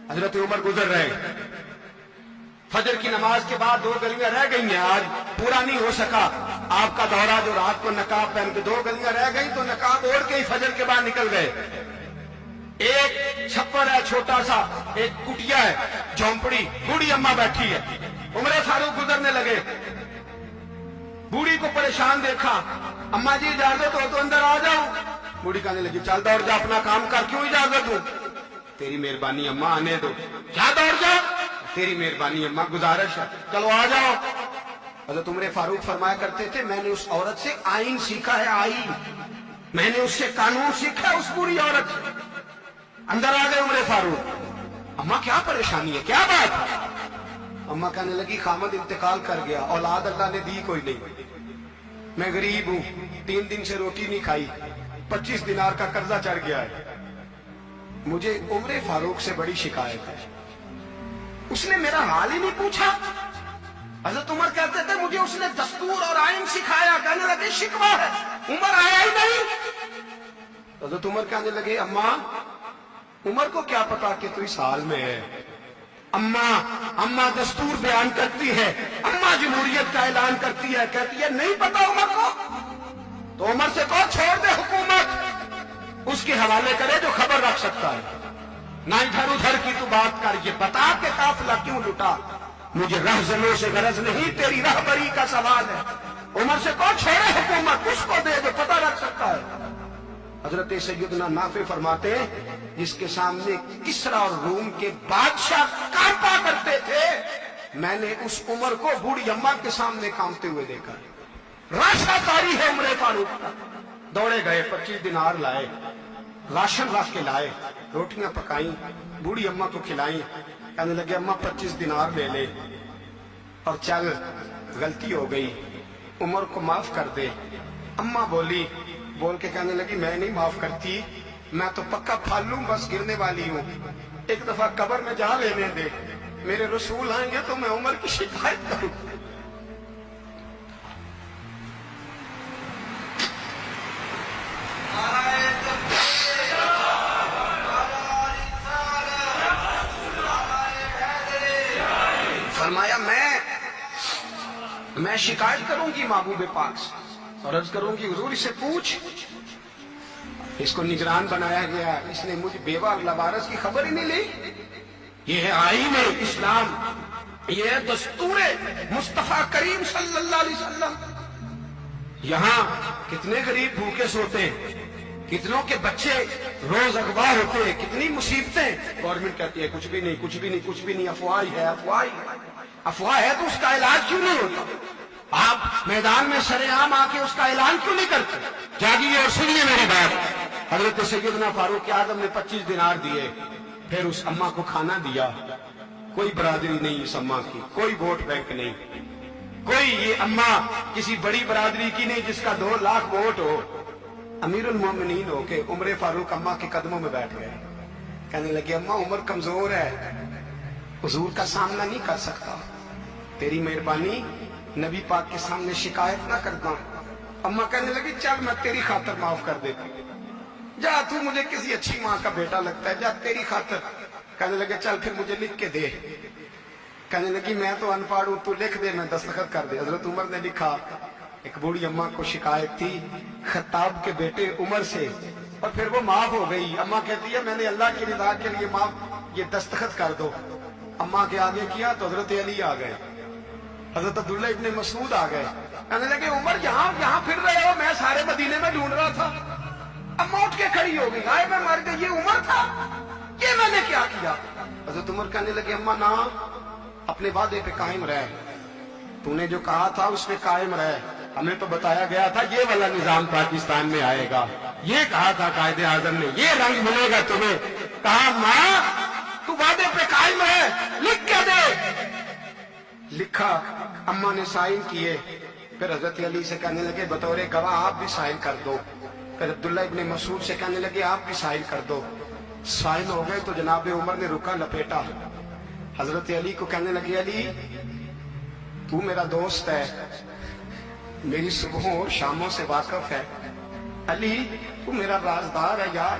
حضرت عمر گزر رہے، فجر کی نماز کے بعد 2 گلیاں رہ گئی ہیں، آج پورا نہیں ہو سکا آپ کا دورہ، جو رات کو نقاب پہن کے 2 گلیاں رہ گئی تو نقاب اوڑھ کے ہی فجر کے بعد نکل گئے۔ ایک چھپر ہے چھوٹا سا، ایک کٹیا ہے جھونپڑی، بوڑھی اماں بیٹھی ہے، عمر فاروق گزرنے لگے، بوڑھی کو پریشان دیکھا، اماں جی اجازت ہو تو اندر آ جاؤ؟ بوڑھی کہنے لگی چل دوڑ جا، اپنا کام کر، کیوں اجازت دوں؟ تیری مہربانی اماں آنے دو، کیا دوڑ جا، تیری مہربانی اماں گزارش ہے، چلو آ جاؤ۔ حضرت عمر فاروق فرمایا کرتے تھے میں نے اس عورت سے آئین سیکھا ہے، آئین، میں نے اس سے قانون سیکھا ہے، اس بوڑھی عورت سے۔ اندر آ گئے عمر فاروق، اماں کیا پریشانی ہے، کیا بات ہے؟ اماں کہنے لگی خامد انتقال کر گیا، اولاد اللہ نے دی کوئی نہیں، میں غریب ہوں، 3 دن سے روٹی نہیں کھائی، 25 دینار کا قرضہ چڑھ گیا ہے، مجھے عمر فاروق سے بڑی شکایت ہے، اس نے میرا حال ہی نہیں پوچھا۔ حضرت عمر کہتے تھے مجھے اس نے دستور اور آئین سکھایا، کہنے لگے شکوہ ہے، عمر آیا ہی نہیں۔ حضرت عمر کہنے لگے اماں، عمر کو کیا پتا کہ تو اس حال میں ہے، اماں دستور بیان کرتی ہے، اماں جمہوریت کا اعلان کرتی ہے، کہتی ہے نہیں پتا عمر کو، تو عمر سے کہو چھوڑ دے حکومت، اس کے حوالے کرے جو خبر رکھ سکتا ہے، نہ ادھر ادھر کی تو بات کر، یہ بتا کہ قافلہ کیوں لٹا، مجھے رہزنوں سے غرض نہیں، تیری رہبری کا سوال ہے، عمر سے کہو چھوڑے حکومت، اس کو دے جو پتہ رکھ سکتا ہے۔ حضرت سیدنا نافع فرماتے ہیں جس کے سامنے کسرا اور روم کے بادشاہ کانپا کرتے تھے، میں نے اس عمر کو بوڑھی اماں کے سامنے کانپتے ہوئے دیکھا۔ راشا تاری ہے عمر فاروق کا، دوڑے گئے، 25 دینار لائے، راشن رکھ کے لائے، روٹیاں پکائیں، بوڑھی اماں کو کھلائیں، کہنے لگے اماں 25 دینار لے لے اور چل، غلطی ہو گئی، عمر کو معاف کر دے۔ اماں بول کے کہنے لگی میں نہیں معاف کرتی، میں تو پکا پھالوں، بس گرنے والی ہوں، ایک دفعہ قبر میں جا لینے دے، میرے رسول آئیں گے تو میں عمر کی شکایت کروں۔ فرمایا میں شکایت کروں گی محبوب پاک سے اور عرض کروں گی حضور اس سے پوچھ، اس کو نگران بنایا گیا، اس نے مجھ بیوہ لوارث کی خبر ہی نہیں لی، یہ ہے آئین اسلام، یہ ہے دستور مصطفیٰ کریم صلی اللہ علیہ وسلم۔ یہاں کتنے غریب بھوکے سوتے ہیں، کتنوں کے بچے روز اغوا ہوتے ہیں، کتنی مصیبتیں، گورنمنٹ کہتی ہے کچھ بھی نہیں، کچھ بھی نہیں، کچھ بھی نہیں، افواہ ہے، افواہ ہے تو اس کا علاج کیوں نہیں ہوتا؟ آپ میدان میں سرے عام آ کے اس کا اعلان کیوں نہیں کرتے؟ جاگیے اور سنیے میری بات۔ حضرت سیدنا فاروق اعظم نے 25 دینار دیے، پھر اس اماں کو کھانا دیا، کوئی برادری نہیں اس اماں کی، کوئی ووٹ بینک نہیں، کوئی یہ اماں کسی بڑی برادری کی نہیں جس کا 2 لاکھ ووٹ ہو، امیر المومنین ہو کے عمر فاروق اماں کے قدموں میں بیٹھ گئے، کہنے لگے اماں عمر کمزور ہے، حضور کا سامنا نہیں کر سکتا، تیری مہربانی نبی پاک کے سامنے شکایت نہ کرنا۔ اماں کہنے لگی چل میں تیری خاطر معاف کر دیتی، جا تو مجھے کسی اچھی ماں کا بیٹا لگتا ہے، جا تیری خاطر۔ کہنے لگے چل پھر مجھے لکھ کے دے، کہنے لگی میں تو ان پڑھ ہوں، تو لکھ دے میں دستخط کر دے۔ حضرت عمر نے لکھا، ایک بوڑھی اماں کو شکایت تھی خطاب کے بیٹے عمر سے، اور پھر وہ معاف ہو گئی۔ اماں کہتی ہے میں نے اللہ کی رضا کے لیے معاف، یہ دستخط کر دو۔ اماں کے آگے کیا تو حضرت علی آ گئے، حضرت عبداللہ ابن مسعود آ گئے، کہنے لگے عمر یہاں پھر رہے ہو، میں سارے مدینے میں ڈھونڈ رہا تھا۔ اماں اٹھ کے کھڑی ہو گئی، آئے میں مر گئی، یہ عمر تھا، یہ میں نے کیا کیا؟ حضرت عمر کہنے لگے اماں نہ، اپنے وعدے پہ قائم رہ، تو نے جو کہا تھا اس پہ قائم رہ، ہمیں تو بتایا گیا تھا یہ والا نظام پاکستان میں آئے گا، یہ کہا تھا قائد اعظم نے، یہ رنگ ملے گا تمہیں۔ کہا ماں تو وعدے پہ قائم ہے، لکھ کے دے۔ لکھا، اماں نے سائن کیے، پھر حضرت علی سے کہنے لگے بطور گواہ آپ بھی سائن کر دو، پھر عبداللہ ابن مسعود سے کہنے لگے آپ بھی سائن کر دو۔ سائن ہو گئے تو جناب عمر نے رکا لپیٹا، حضرت علی کو کہنے لگے علی تو میرا دوست ہے، میری صبحوں اور شاموں سے واقف ہے، علی تو میرا رازدار ہے یار،